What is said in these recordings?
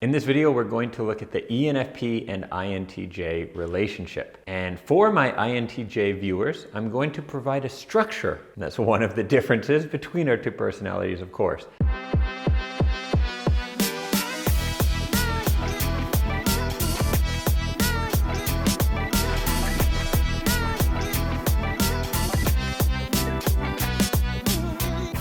In this video, we're going to look at the ENFP and INTJ relationship. And for my INTJ viewers, I'm going to provide a structure. And that's one of the differences between our two personalities, of course.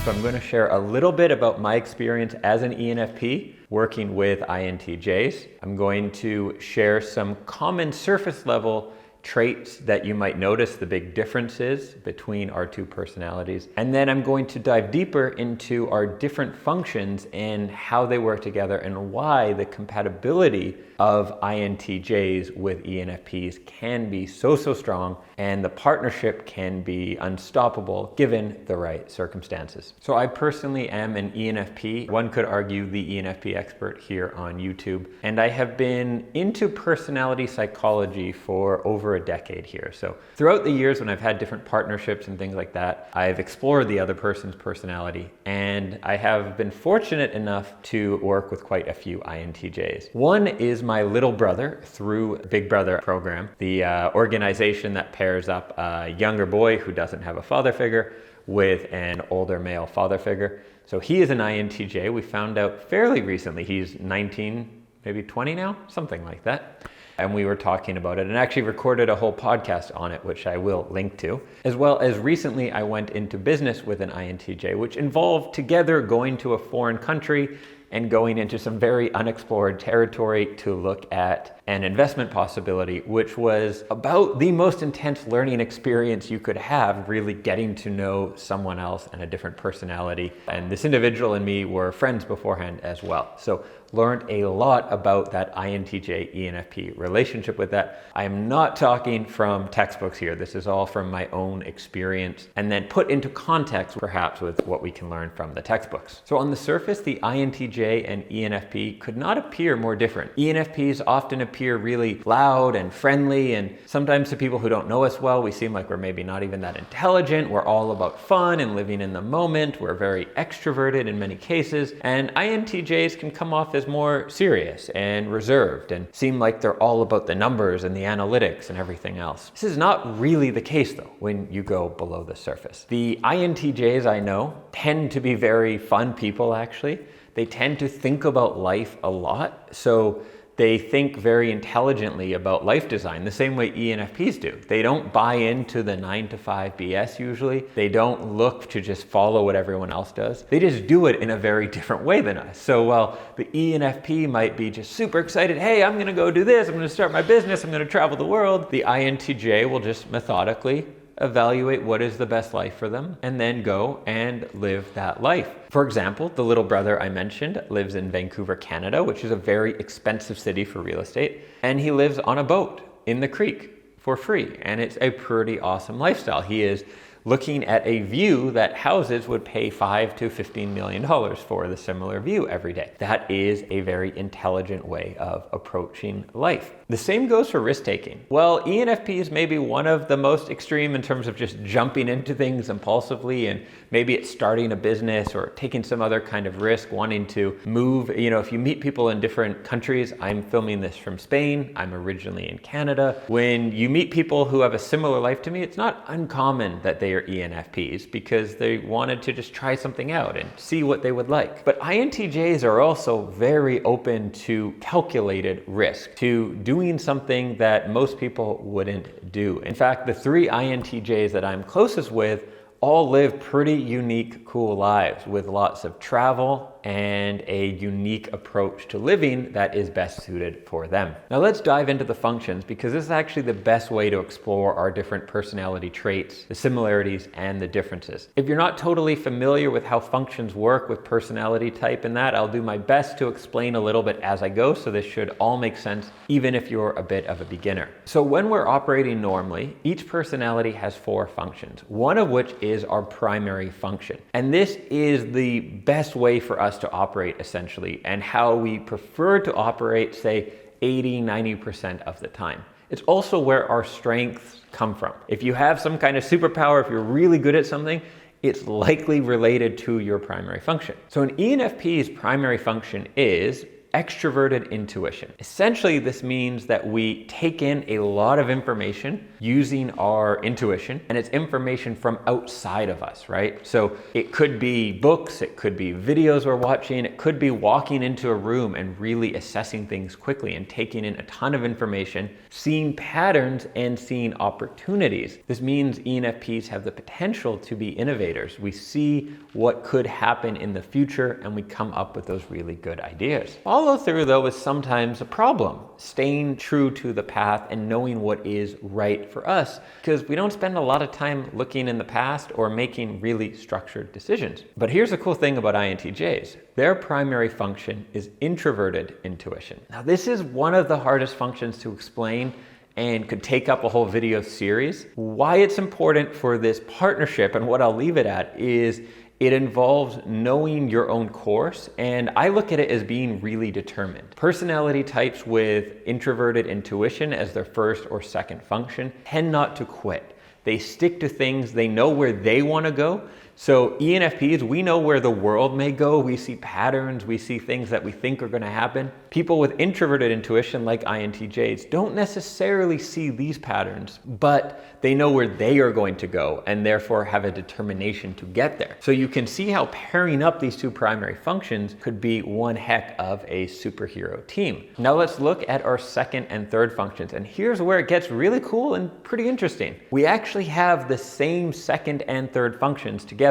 So I'm going to share a little bit about my experience as an ENFP working with INTJs. I'm going to share some common surface level traits that you might notice the big differences between our two personalities. And then I'm going to dive deeper into our different functions and how they work together and why the compatibility of INTJs with ENFPs can be so strong, and the partnership can be unstoppable given the right circumstances. So I personally am an ENFP. One could argue the ENFP expert here on YouTube. And I have been into personality psychology for over a decade here. So throughout the years when I've had different partnerships and things like that, I've explored the other person's personality, and I have been fortunate enough to work with quite a few INTJs. One is my little brother through Big Brother program, the organization that pairs up a younger boy who doesn't have a father figure with an older male father figure. So he is an INTJ. We found out fairly recently. He's 19, maybe 20 now, something like that. And we were talking about it and actually recorded a whole podcast on it, which I will link to. As well as recently I went into business with an INTJ, which involved together going to a foreign country and going into some very unexplored territory to look at an investment possibility, which was about the most intense learning experience you could have, really getting to know someone else and a different personality. And this individual and me were friends beforehand as well. So learned a lot about that INTJ ENFP relationship with that. I am not talking from textbooks here. This is all from my own experience and then put into context perhaps with what we can learn from the textbooks. So on the surface, the INTJ and ENFP could not appear more different. ENFPs often appear really loud and friendly, and sometimes to people who don't know us well, we seem like we're maybe not even that intelligent. We're all about fun and living in the moment. We're very extroverted in many cases, and INTJs can come off as more serious and reserved and seem like they're all about the numbers and the analytics and everything else. This is not really the case though when you go below the surface. The INTJs I know tend to be very fun people actually. They tend to think about life a lot. So they think very intelligently about life design, the same way ENFPs do. They don't buy into the 9-to-5 BS usually. They don't look to just follow what everyone else does. They just do it in a very different way than us. So while the ENFP might be just super excited, hey, I'm gonna go do this, I'm gonna start my business, I'm gonna travel the world, the INTJ will just methodically evaluate what is the best life for them and then go and live that life. For example, the little brother I mentioned lives in Vancouver, Canada, which is a very expensive city for real estate. And he lives on a boat in the creek for free. And it's a pretty awesome lifestyle. He is looking at a view that houses would pay $5 to $15 million for the similar view every day. That is a very intelligent way of approaching life. The same goes for risk-taking. Well, ENFPs may be one of the most extreme in terms of just jumping into things impulsively, and maybe it's starting a business or taking some other kind of risk, wanting to move. You know, if you meet people in different countries, I'm filming this from Spain, I'm originally in Canada. When you meet people who have a similar life to me, it's not uncommon that they are ENFPs because they wanted to just try something out and see what they would like. But INTJs are also very open to calculated risk, to doing something that most people wouldn't do. In fact, the three INTJs that I'm closest with all live pretty unique, cool lives with lots of travel and a unique approach to living that is best suited for them. Now let's dive into the functions, because this is actually the best way to explore our different personality traits, the similarities and the differences. If you're not totally familiar with how functions work with personality type and that, I'll do my best to explain a little bit as I go, so this should all make sense even if you're a bit of a beginner. So when we're operating normally, each personality has 4 functions, one of which is our primary function. And this is the best way for us to operate essentially, and how we prefer to operate, say, 80-90% of the time. It's also where our strengths come from. If you have some kind of superpower, if you're really good at something, it's likely related to your primary function. So an ENFP's primary function is extroverted intuition. Essentially, this means that we take in a lot of information using our intuition, and it's information from outside of us, right? So it could be books, it could be videos we're watching, it could be walking into a room and really assessing things quickly and taking in a ton of information, seeing patterns and seeing opportunities. This means ENFPs have the potential to be innovators. We see what could happen in the future and we come up with those really good ideas. Follow through, though, is sometimes a problem. Staying true to the path and knowing what is right for us, because we don't spend a lot of time looking in the past or making really structured decisions. But here's the cool thing about INTJs. Their primary function is introverted intuition. Now, this is one of the hardest functions to explain and could take up a whole video series. Why it's important for this partnership and what I'll leave it at is it involves knowing your own course, and I look at it as being really determined. Personality types with introverted intuition as their first or second function tend not to quit. They stick to things, they know where they want to go. So ENFPs, we know where the world may go. We see patterns, we see things that we think are going to happen. People with introverted intuition like INTJs don't necessarily see these patterns, but they know where they are going to go and therefore have a determination to get there. So you can see how pairing up these two primary functions could be one heck of a superhero team. Now let's look at our second and third functions, and here's where it gets really cool and pretty interesting. We actually have the same second and third functions together,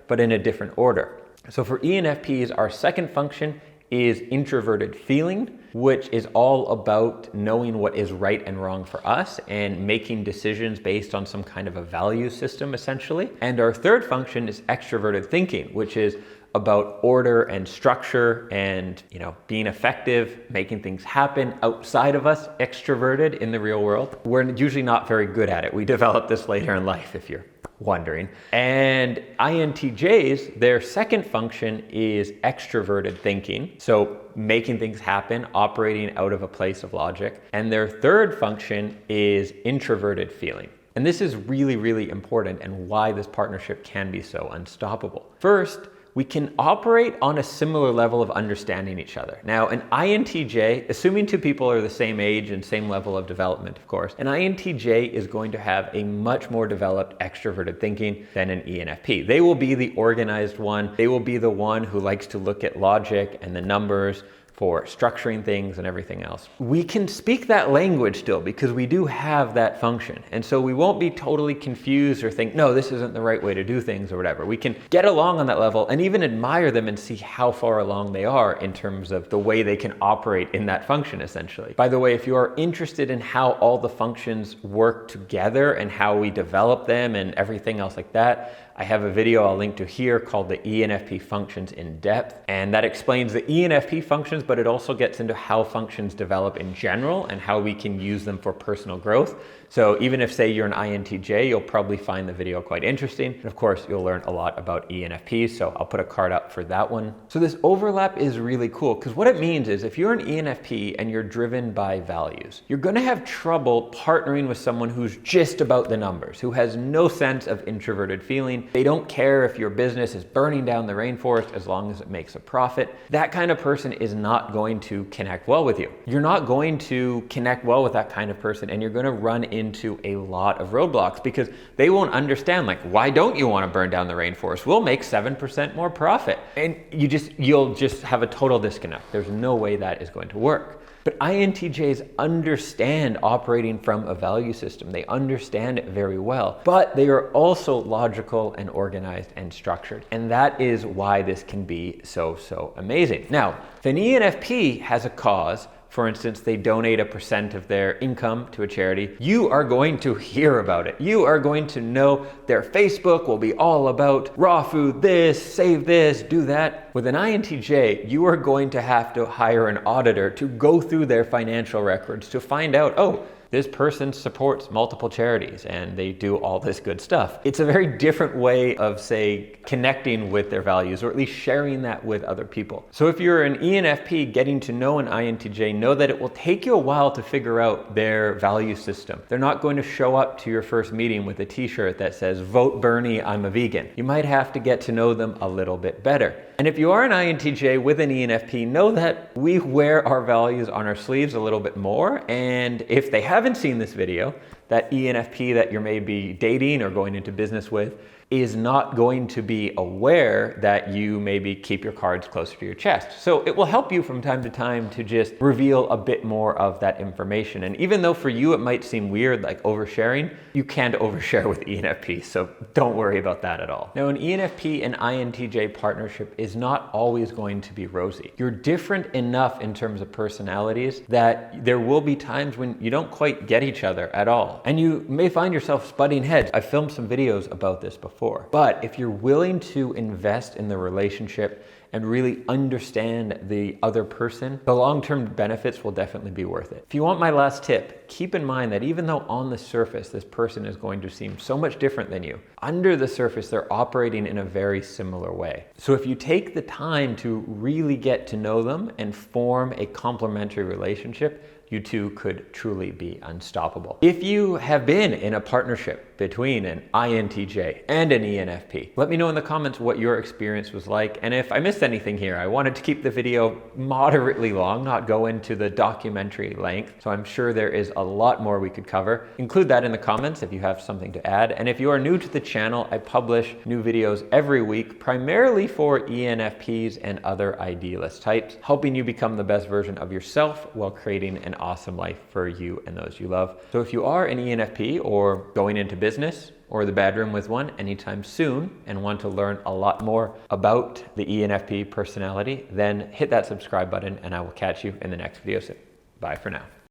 but in a different order. So for ENFPs, our second function is Introverted Feeling, which is all about knowing what is right and wrong for us and making decisions based on some kind of a value system, essentially. And our third function is Extroverted Thinking, which is about order and structure and, being effective, making things happen outside of us, extroverted in the real world. We're usually not very good at it. We develop this later in life, if you're wondering. And INTJs, their second function is extroverted thinking. So making things happen, operating out of a place of logic. And their third function is introverted feeling. And this is really, really important and why this partnership can be so unstoppable. First, we can operate on a similar level of understanding each other. Now, an INTJ, assuming two people are the same age and same level of development, of course, an INTJ is going to have a much more developed extroverted thinking than an ENFP. They will be the organized one. They will be the one who likes to look at logic and the numbers for structuring things and everything else. We can speak that language still because we do have that function. And so we won't be totally confused or think, no, this isn't the right way to do things or whatever. We can get along on that level and even admire them and see how far along they are in terms of the way they can operate in that function, essentially. By the way, if you are interested in how all the functions work together and how we develop them and everything else like that, I have a video I'll link to here called the ENFP functions in depth, and that explains the ENFP functions, but it also gets into how functions develop in general and how we can use them for personal growth. So even if, say, you're an INTJ, you'll probably find the video quite interesting. And of course, you'll learn a lot about ENFPs, so I'll put a card up for that one. So this overlap is really cool because what it means is if you're an ENFP and you're driven by values, you're going to have trouble partnering with someone who's just about the numbers, who has no sense of introverted feeling. They don't care if your business is burning down the rainforest as long as it makes a profit. That kind of person is not going to connect well with you. You're not going to connect well with that kind of person, and you're going to run into a lot of roadblocks because they won't understand, like, why don't you want to burn down the rainforest? We'll make 7% more profit. And you'll just have a total disconnect. There's no way that is going to work. But INTJs understand operating from a value system. They understand it very well, but they are also logical and organized and structured. And that is why this can be so amazing. Now, if an ENFP has a cause, for instance, they donate 1% of their income to a charity, you are going to hear about it. You are going to know their Facebook will be all about raw food, this, save this, do that. With an INTJ, you are going to have to hire an auditor to go through their financial records to find out, oh, this person supports multiple charities and they do all this good stuff. It's a very different way of, say, connecting with their values, or at least sharing that with other people. So if you're an ENFP getting to know an INTJ, know that it will take you a while to figure out their value system. They're not going to show up to your first meeting with a t-shirt that says, "Vote Bernie, I'm a vegan." You might have to get to know them a little bit better. And if you are an INTJ with an ENFP, know that we wear our values on our sleeves a little bit more. And if they haven't seen this video, that ENFP that you're maybe dating or going into business with is not going to be aware that you maybe keep your cards closer to your chest. So it will help you from time to time to just reveal a bit more of that information. And even though for you it might seem weird, like oversharing, you can't overshare with ENFP, so don't worry about that at all. Now, an ENFP and INTJ partnership is not always going to be rosy. You're different enough in terms of personalities that there will be times when you don't quite get each other at all. And you may find yourself butting heads. I filmed some videos about this before. But if you're willing to invest in the relationship and really understand the other person, the long-term benefits will definitely be worth it. If you want my last tip, keep in mind that even though on the surface this person is going to seem so much different than you, under the surface they're operating in a very similar way. So if you take the time to really get to know them and form a complementary relationship, you two could truly be unstoppable. If you have been in a partnership between an INTJ and an ENFP, let me know in the comments what your experience was like. And if I missed anything here, I wanted to keep the video moderately long, not go into the documentary length. So I'm sure there is a lot more we could cover. Include that in the comments if you have something to add. And if you are new to the channel, I publish new videos every week, primarily for ENFPs and other idealist types, helping you become the best version of yourself while creating an awesome life for you and those you love. So if you are an ENFP or going into business or the bedroom with one anytime soon and want to learn a lot more about the ENFP personality, then hit that subscribe button and I will catch you in the next video soon. Bye for now.